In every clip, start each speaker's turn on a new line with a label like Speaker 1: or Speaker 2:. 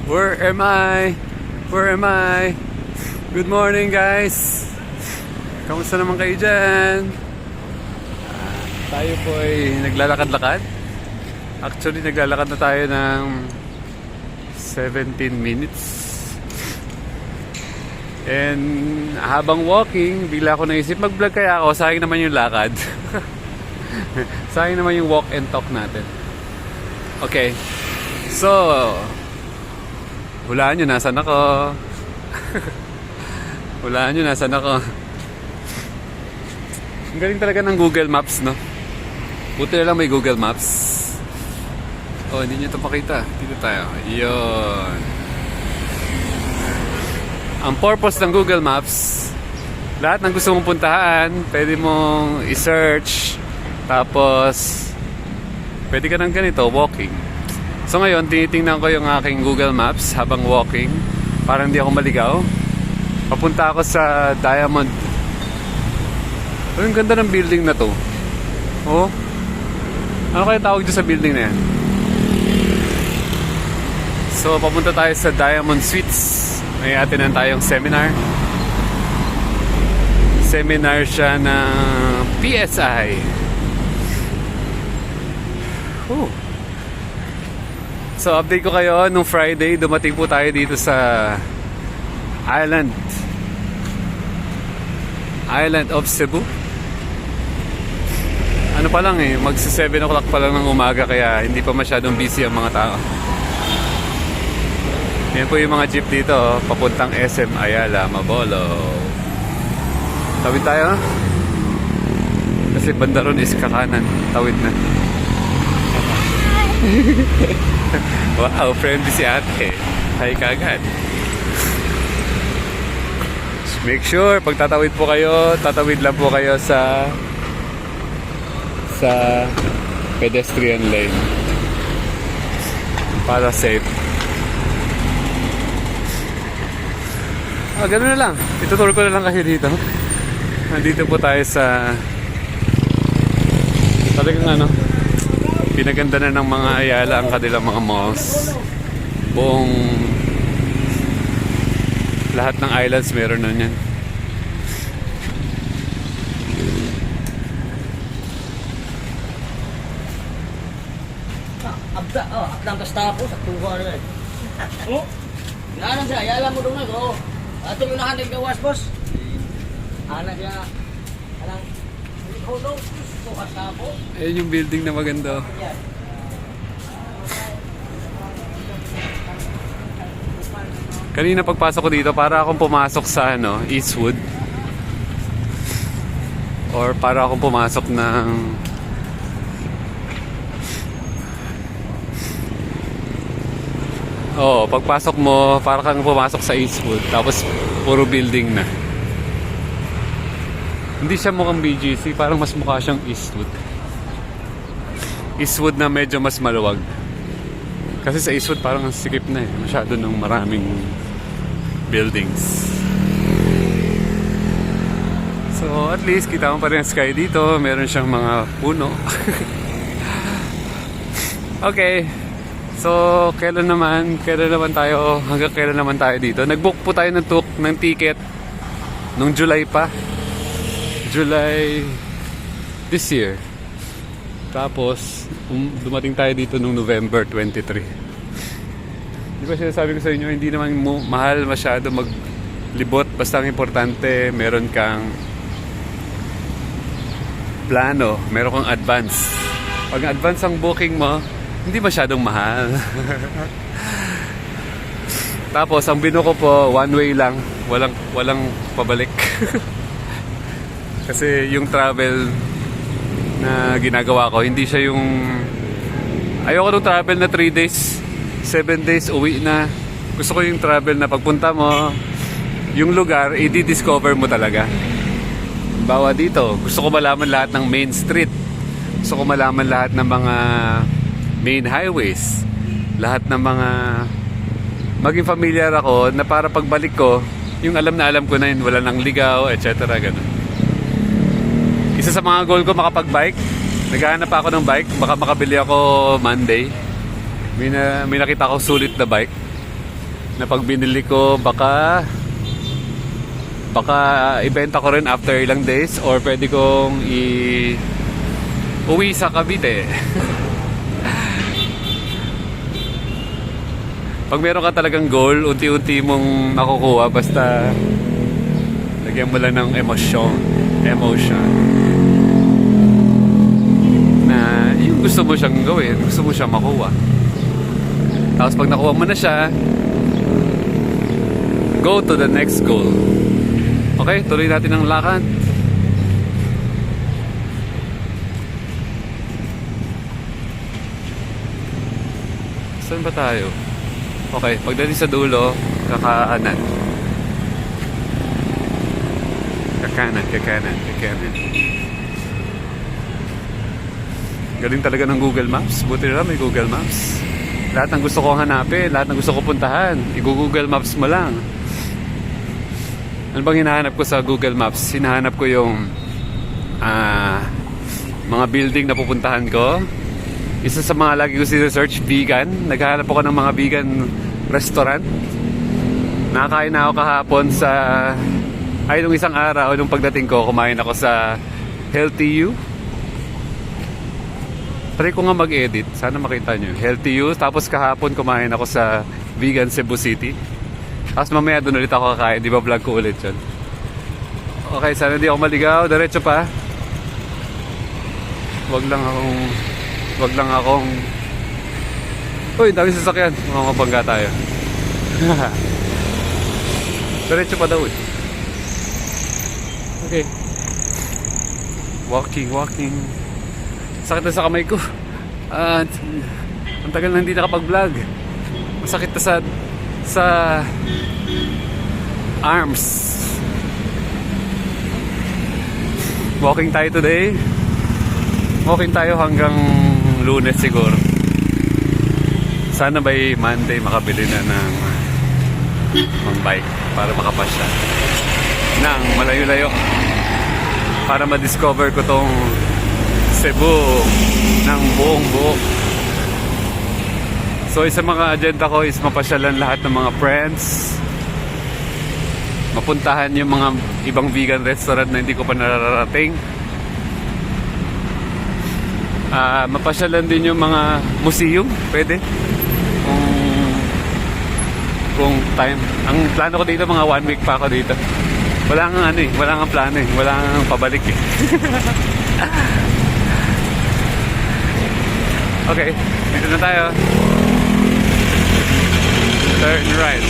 Speaker 1: Where am I? Where am I? Good morning, guys. Kamusta naman kayo dyan? Tayo po ay naglalakad-lakad. Actually, naglalakad na tayo ng 17 minutes. And habang walking, bigla ako naisip, mag-vlog kaya ako. Sayang naman yung lakad. Sayang naman yung walk and talk natin. Okay. So, hulaan nyo, nasan ako? Hulaan nyo, nasan ako? Ang galing talaga ng Google Maps, no? Buti na lang may Google Maps. Oh, hindi nyo ito makita. Dito tayo. Yun. Ang purpose ng Google Maps, lahat ng gusto mong puntahan, pwede mong i-search. Tapos, pwede ka ng ganito, walking. So ngayon, tinitingnan ko yung aking Google Maps habang walking. Para hindi ako maligaw. Papunta ako sa Diamond. Oh, yung ganda ng building na to. Oh. Ano kaya tawag dyan sa building na yan? So, papunta tayo sa Diamond Suites. May atinan tayong seminar. Seminar siya ng PSI. Oh. So, update ko kayo. Nung Friday, dumating po tayo dito sa Island of Cebu. Ano pa lang magsi 7 o'clock pa lang ng umaga, kaya hindi pa masyadong busy ang mga tao. Yan po yung mga jeep dito, papuntang SM Ayala, Mabolo. Tawid tayo. Kasi banda ron is kakanan. Tawid na. Wow, friendly si ate. Hi kagad. Make sure, pag tatawid po kayo, tatawid lang po kayo sa pedestrian lane para safe. Ganun na lang. Ituturo ko na lang kayo dito. Nandito po tayo sa talagang pinaganda na ng mga Ayala ang kanilang mga malls. Buong lahat ng islands meron na yan.
Speaker 2: Atlantas tapos at tuwa rin. Oh? Ano siya? Ayala mo doon ako. Ato yung nahandig gawas, boss. Ana siya. Alang. Hold on. Tukas na po.
Speaker 1: Ayan yung building na maganda. Kanina pagpasok ko dito, para akong pumasok sa Eastwood. Or para akong pumasok ng pagpasok mo, para kang pumasok sa Eastwood. Tapos, puro building na. Hindi siya mukhang BGC, parang mas mukha siyang Eastwood. Eastwood na medyo mas maluwag. Kasi sa Eastwood parang sikip na masyado ng maraming buildings. So, at least, kita mo pa rin ang sky dito. Meron siyang mga puno. Okay. So, kailan naman tayo, hanggang kailan naman tayo dito? Nag-book po tayo ng ticket nung July pa. July this year. Tapos, dumating tayo dito nung November 23. Di ba sinasabi ko sa inyo, hindi naman mahal masyado maglibot. Basta ang importante, meron kang plano, meron kang advance. Pag advance ang booking mo, hindi masyadong mahal. Tapos ang binuko po one way lang, walang pabalik. Kasi yung travel na ginagawa ko, hindi siya yung ayoko nung travel na 3 days 7 days uwi na. Gusto ko yung travel na pagpunta mo, yung lugar i-discover mo talaga. Bawa dito, gusto ko malaman lahat ng main street, gusto ko malaman lahat ng mga main highways, lahat ng mga maging familiar ako na para pagbalik ko, yung alam na alam ko na yun, wala nang ligaw, etc. Ganun. Isa sa mga goal ko makapag-bike. Naghahanap ako ng bike, baka makabili ako Monday. May nakita ko sulit na bike. na pag binili ko, baka ibenta ko rin after ilang days or pwede kong uwi sa Cavite. Pag meron ka talagang goal, unti-unti mong makukuha basta lagyan mo lang ng emotion na yung gusto mo siyang gawin, gusto mo siyang makuha. Tapos pag nakuha mo na siya, go to the next goal. Okay, tuloy natin ang lakad. Saan ba tayo? Okay, pagdating sa dulo, kakanan. Kakanan. Galing talaga ng Google Maps. Buti na may Google Maps. Lahat ng gusto kong hanapin, lahat ng gusto ko puntahan, i-Google Maps mo lang. Ano bang hinahanap ko sa Google Maps? Hinahanap ko yung mga building na pupuntahan ko. Isa sa mga lagi ko sinesearch, vegan. Naghahanap ako ng mga vegan restaurant. Nakakain na ako kahapon sa... Ay, nung isang araw, nung pagdating ko, kumain ako sa Healthy You. Try ko nga mag-edit. Sana makita nyo. Healthy You. Tapos kahapon, kumain ako sa Vegan Cebu City. Tapos mamaya doon ulit ako kakain. Di ba vlog ko ulit yun? Okay, sana di ako maligaw. Diretso pa. Wag lang akong... Uy, dami sasakyan. Mga mabangga tayo. Diretso pa daw eh. Okay. Walking. Sakit na sa kamay ko. At ang tagal na hindi nakapag-vlog. Masakit na sa arms. Walking tayo today. Walking tayo hanggang Lunes siguro. Sana by Monday makabili na ng bike para makapasya ng malayo-layo para ma-discover ko tong Cebu ng buong buo. So isa mga agenda ko is mapasyalan lahat ng mga friends, mapuntahan yung mga ibang vegan restaurant na hindi ko pa nararating, mapasyalan din yung mga museum, pwede kung time. Ang plano ko dito, mga 1 week pa ako dito. Wala nga plano eh. Wala nga pabalik eh. Okay, dito na tayo. Turn right.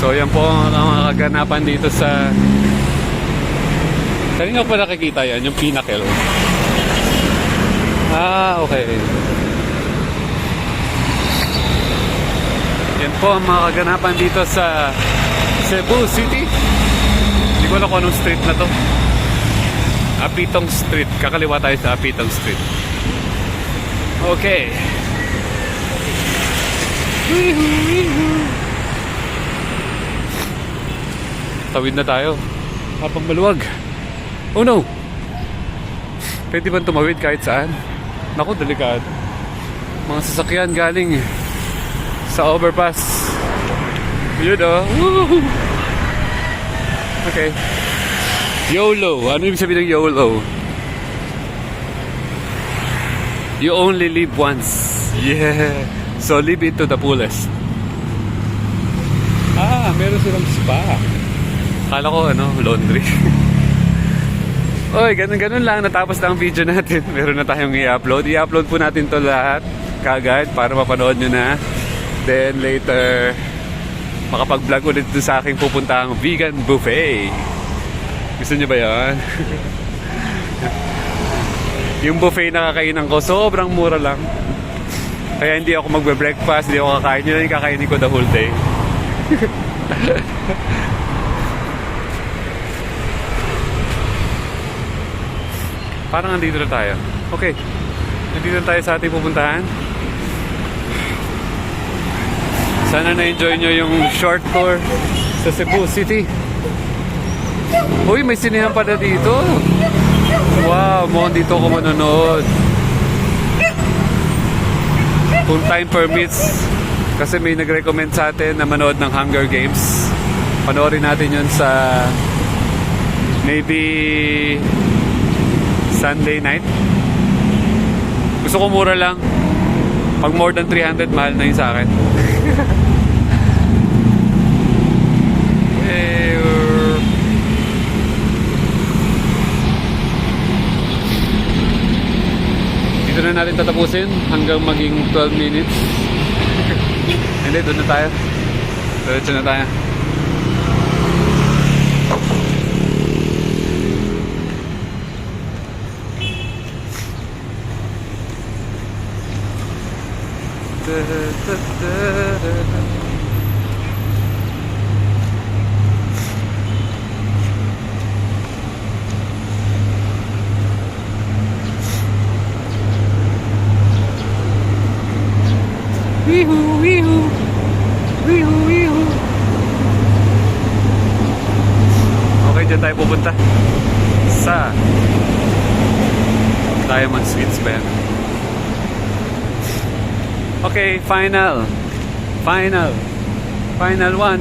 Speaker 1: So yan po ang mga kaganapan dito sa... Kanina pa nakikita yan, yung Pinnacle. Okay. Yan po ang mga kaganapan dito sa Cebu City. Hindi ko alam kung anong street na to. Apitong Street. Kakaliwa tayo sa Apitong Street. Okay. Tawid na tayo. Habang maluwag. Oh no! Pwede ba tumawid kahit saan? Naku, delikado. Mga sasakyan galing sa overpass. Yun oh. Woo! Okay. YOLO. Ano ibig sabihin ng YOLO? You only live once. Yeah. So live it to the fullest. Meron silang spa. Akala ko laundry. Oy, ganun lang. Natapos na ang video natin. Meron na tayong i-upload. I-upload po natin to lahat kagad para mapanood nyo na. Then later, makapag-vlog ulit doon sa aking pupuntahang vegan buffet. Gusto nyo ba yan? Yung buffet na kakainan ko, sobrang mura lang. Kaya hindi ako magbe-breakfast, hindi ako kakain. Yun lang yung kakainin ko the whole day. Parang nandito na tayo. Okay. Nandito na tayo sa ating pupuntahan. Sana na-enjoy nyo yung short tour sa Cebu City. Uy, may sinihan pala dito. Wow, mukhang dito ako manonood. kung time permits, kasi may nag-recommend sa atin na manood ng Hunger Games. Panoorin natin yun sa maybe Sunday night. Gusto ko mura lang. Pag more than 300, mahal na yun sa akin. Dito na natin tatapusin hanggang maging 12 minutes. Hindi, doon na tayo. Diretso na tayo. Wee-hoo, wee-hoo. Wee-hoo, wee-hoo. Okay, dyan tayo pupunta. Sa Diamond Suites ba yan? Okay, final 1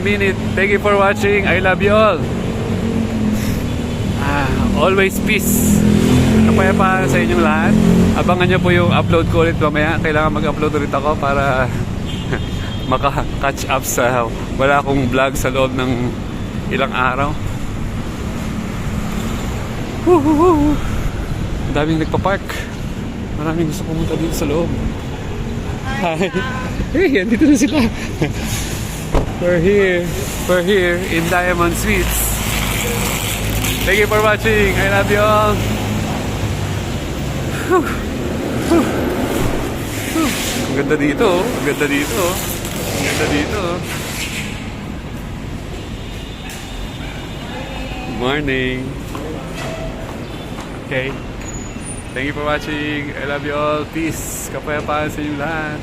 Speaker 1: minute. Thank you for watching. I love you all. Always peace. Kapayapaan sa inyong lahat. Abangan nyo po yung upload ko ulit mamaya. Kailangan mag-upload ulit ako para maka-catch up sa wala akong vlog sa loob ng ilang araw. Ang daming nagpa-park. Maraming gusto pumunta dito sa loob. Hi. Hey, andito na sila. We're here in Diamond Suites. Thank you for watching. I love you all. Ang ganda dito. Ang ganda dito. Ang ganda dito. Good morning. Okay. Thank you for watching. I love you all. Peace. Kapayapaan sa inyo lahat.